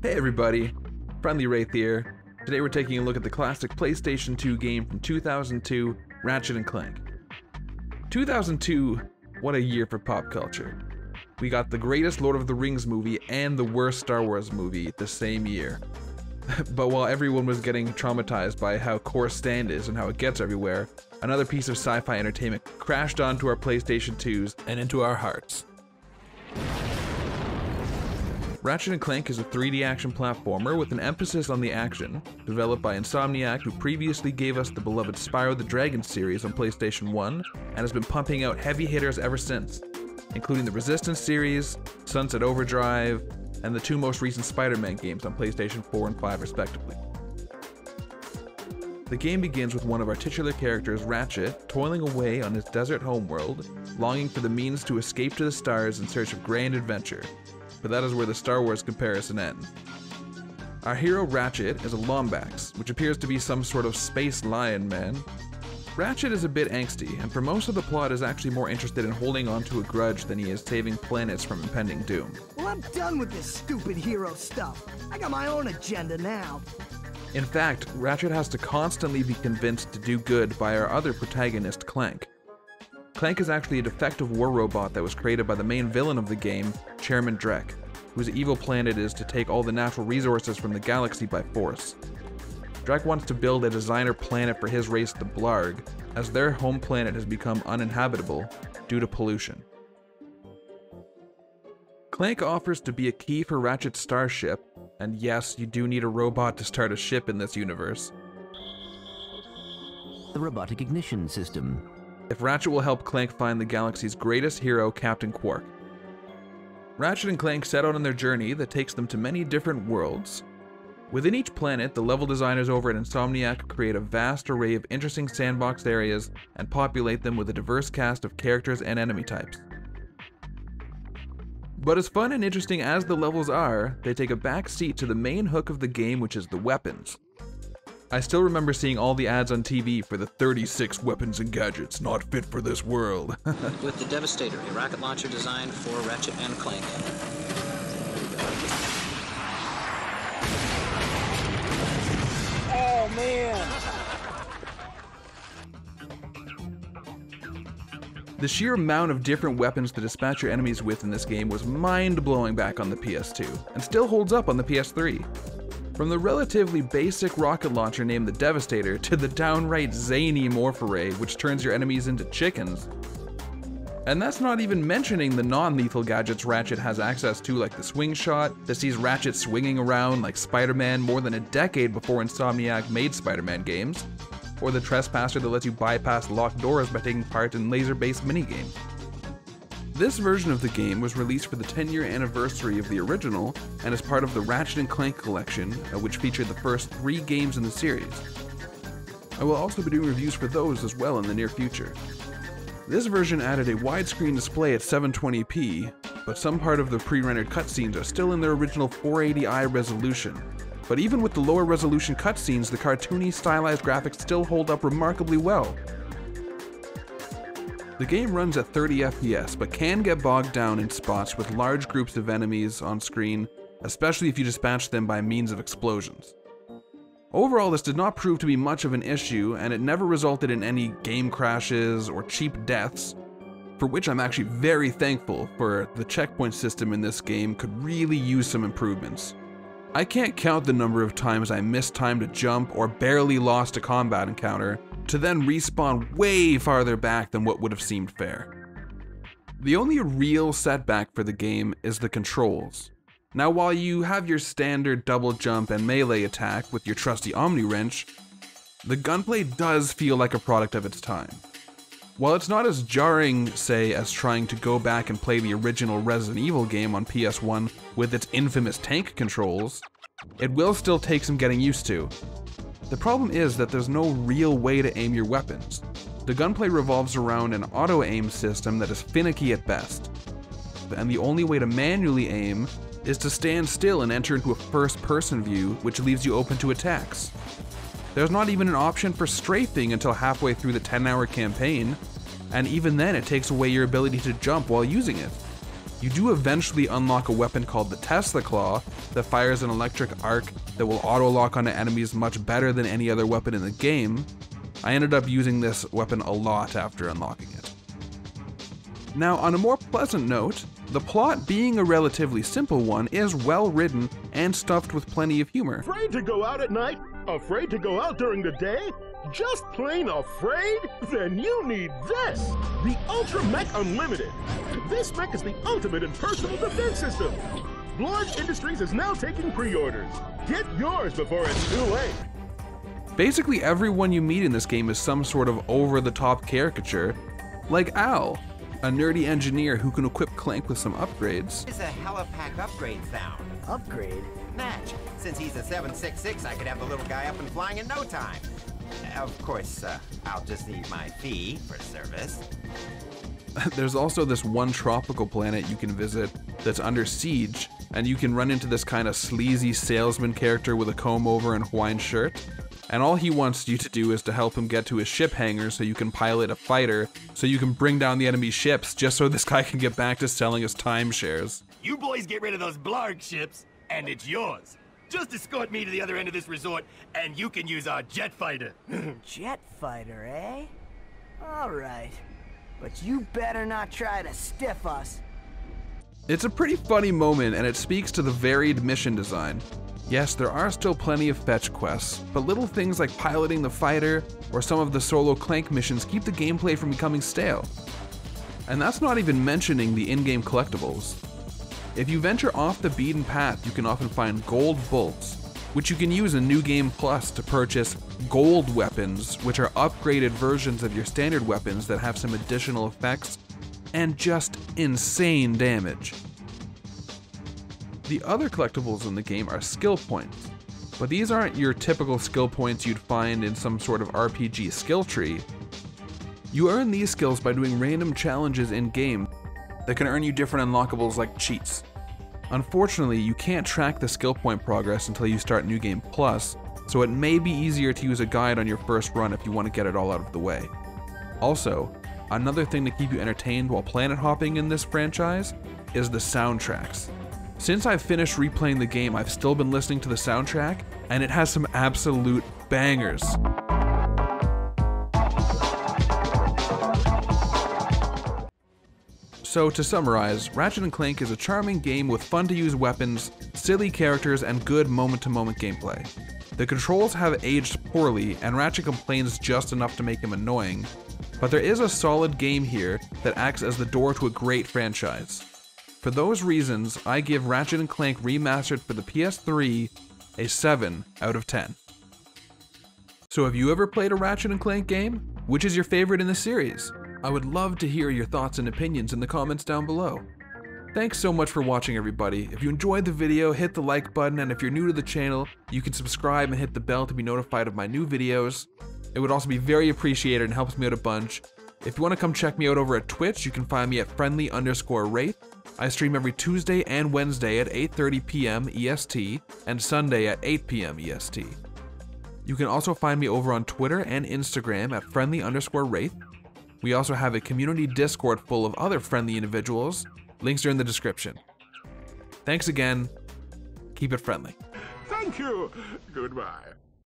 Hey everybody, Friendly Wraith here. Today we're taking a look at the classic PlayStation 2 game from 2002, Ratchet & Clank. 2002, what a year for pop culture. We got the greatest Lord of the Rings movie and the worst Star Wars movie the same year. But while everyone was getting traumatized by how coarse Stand is and how it gets everywhere, another piece of sci-fi entertainment crashed onto our PlayStation 2s and into our hearts. Ratchet & Clank is a 3D action platformer with an emphasis on the action, developed by Insomniac, who previously gave us the beloved Spyro the Dragon series on PlayStation 1 and has been pumping out heavy hitters ever since, including the Resistance series, Sunset Overdrive, and the two most recent Spider-Man games on PlayStation 4 and 5 respectively. The game begins with one of our titular characters, Ratchet, toiling away on his desert homeworld, longing for the means to escape to the stars in search of grand adventure. But that is where the Star Wars comparison ends. Our hero Ratchet is a Lombax, which appears to be some sort of space lion man. Ratchet is a bit angsty, and for most of the plot is actually more interested in holding on to a grudge than he is saving planets from impending doom. Well, I'm done with this stupid hero stuff. I got my own agenda now. In fact, Ratchet has to constantly be convinced to do good by our other protagonist, Clank. Clank is actually a defective war robot that was created by the main villain of the game, Chairman Drek, whose evil plan it is to take all the natural resources from the galaxy by force. Drek wants to build a designer planet for his race, the Blarg, as their home planet has become uninhabitable due to pollution. Clank offers to be a key for Ratchet's starship, and yes, you do need a robot to start a ship in this universe. The robotic ignition system. If Ratchet will help Clank find the galaxy's greatest hero, Captain Quark. Ratchet and Clank set out on their journey that takes them to many different worlds. Within each planet, the level designers over at Insomniac create a vast array of interesting sandboxed areas and populate them with a diverse cast of characters and enemy types. But as fun and interesting as the levels are, they take a back seat to the main hook of the game, which is the weapons. I still remember seeing all the ads on TV for the 36 weapons and gadgets not fit for this world. With the Devastator, a rocket launcher designed for Ratchet and Clank. Oh, man. The sheer amount of different weapons to dispatch your enemies with in this game was mind-blowing back on the PS2, and still holds up on the PS3. From the relatively basic rocket launcher named the Devastator to the downright zany Morph Array, which turns your enemies into chickens. And that's not even mentioning the non-lethal gadgets Ratchet has access to, like the swing shot that sees Ratchet swinging around like Spider-Man more than a decade before Insomniac made Spider-Man games, or the Trespasser that lets you bypass locked doors by taking part in laser-based minigames. This version of the game was released for the 10-year anniversary of the original and is part of the Ratchet & Clank collection, which featured the first 3 games in the series. I will also be doing reviews for those as well in the near future. This version added a widescreen display at 720p, but some part of the pre-rendered cutscenes are still in their original 480i resolution. But even with the lower resolution cutscenes, the cartoony stylized graphics still hold up remarkably well. The game runs at 30 FPS, but can get bogged down in spots with large groups of enemies on screen, especially if you dispatch them by means of explosions. Overall, this did not prove to be much of an issue, and it never resulted in any game crashes or cheap deaths, for which I'm actually very thankful, for the checkpoint system in this game could really use some improvements. I can't count the number of times I missed time to jump or barely lost a combat encounter, to then respawn way farther back than what would have seemed fair. The only real setback for the game is the controls. Now, while you have your standard double jump and melee attack with your trusty Omni Wrench, the gunplay does feel like a product of its time. While it's not as jarring, say, as trying to go back and play the original Resident Evil game on PS1 with its infamous tank controls, it will still take some getting used to. The problem is that there's no real way to aim your weapons. The gunplay revolves around an auto-aim system that is finicky at best, and the only way to manually aim is to stand still and enter into a first-person view, which leaves you open to attacks. There's not even an option for strafing until halfway through the 10-hour campaign, and even then it takes away your ability to jump while using it. You do eventually unlock a weapon called the Tesla Claw that fires an electric arc that will auto-lock onto enemies much better than any other weapon in the game. I ended up using this weapon a lot after unlocking it. Now, on a more pleasant note, the plot, being a relatively simple one, is well written and stuffed with plenty of humor. Afraid to go out at night? Afraid to go out during the day? Just plain afraid? Then you need this! The Ultra Mech Unlimited! This mech is the ultimate in personal defense system! Blorg Industries is now taking pre-orders. Get yours before it's too late! Basically everyone you meet in this game is some sort of over-the-top caricature, like Al, a nerdy engineer who can equip Clank with some upgrades. It's a hella pack upgrade sound. Upgrade? Natch, since he's a 766, I could have the little guy up and flying in no time. Of course, I'll just need my fee for service. There's also this one tropical planet you can visit that's under siege, and you can run into this kind of sleazy salesman character with a comb-over and Hawaiian shirt. And all he wants you to do is to help him get to his ship hangar so you can pilot a fighter, so you can bring down the enemy ships, just so this guy can get back to selling his timeshares. You boys get rid of those Blarg ships, and it's yours. Just escort me to the other end of this resort, and you can use our jet fighter. Jet fighter, eh? Alright. But you better not try to stiff us. It's a pretty funny moment, and it speaks to the varied mission design. Yes, there are still plenty of fetch quests, but little things like piloting the fighter or some of the solo Clank missions keep the gameplay from becoming stale. And that's not even mentioning the in-game collectibles. If you venture off the beaten path, you can often find gold bolts, which you can use in New Game Plus to purchase gold weapons, which are upgraded versions of your standard weapons that have some additional effects and just insane damage. The other collectibles in the game are skill points, but these aren't your typical skill points you'd find in some sort of RPG skill tree. You earn these skills by doing random challenges in-game that can earn you different unlockables like cheats. Unfortunately, you can't track the skill point progress until you start New Game Plus, so it may be easier to use a guide on your first run if you want to get it all out of the way. Also, another thing to keep you entertained while planet hopping in this franchise is the soundtracks. Since I've finished replaying the game, I've still been listening to the soundtrack, and it has some absolute bangers. So to summarize, Ratchet & Clank is a charming game with fun-to-use weapons, silly characters, and good moment-to-moment gameplay. The controls have aged poorly, and Ratchet complains just enough to make him annoying, but there is a solid game here that acts as the door to a great franchise. For those reasons, I give Ratchet & Clank Remastered for the PS3 a 7 out of 10. So have you ever played a Ratchet & Clank game? Which is your favorite in the series? I would love to hear your thoughts and opinions in the comments down below. Thanks so much for watching, everybody. If you enjoyed the video, hit the like button, and if you're new to the channel, you can subscribe and hit the bell to be notified of my new videos. It would also be very appreciated and helps me out a bunch. If you want to come check me out over at Twitch, you can find me at friendly_wraith. I stream every Tuesday and Wednesday at 8:30 p.m. EST and Sunday at 8 p.m. EST. You can also find me over on Twitter and Instagram at friendly_wraith. We also have a community Discord full of other friendly individuals. Links are in the description. Thanks again. Keep it friendly. Thank you. Goodbye.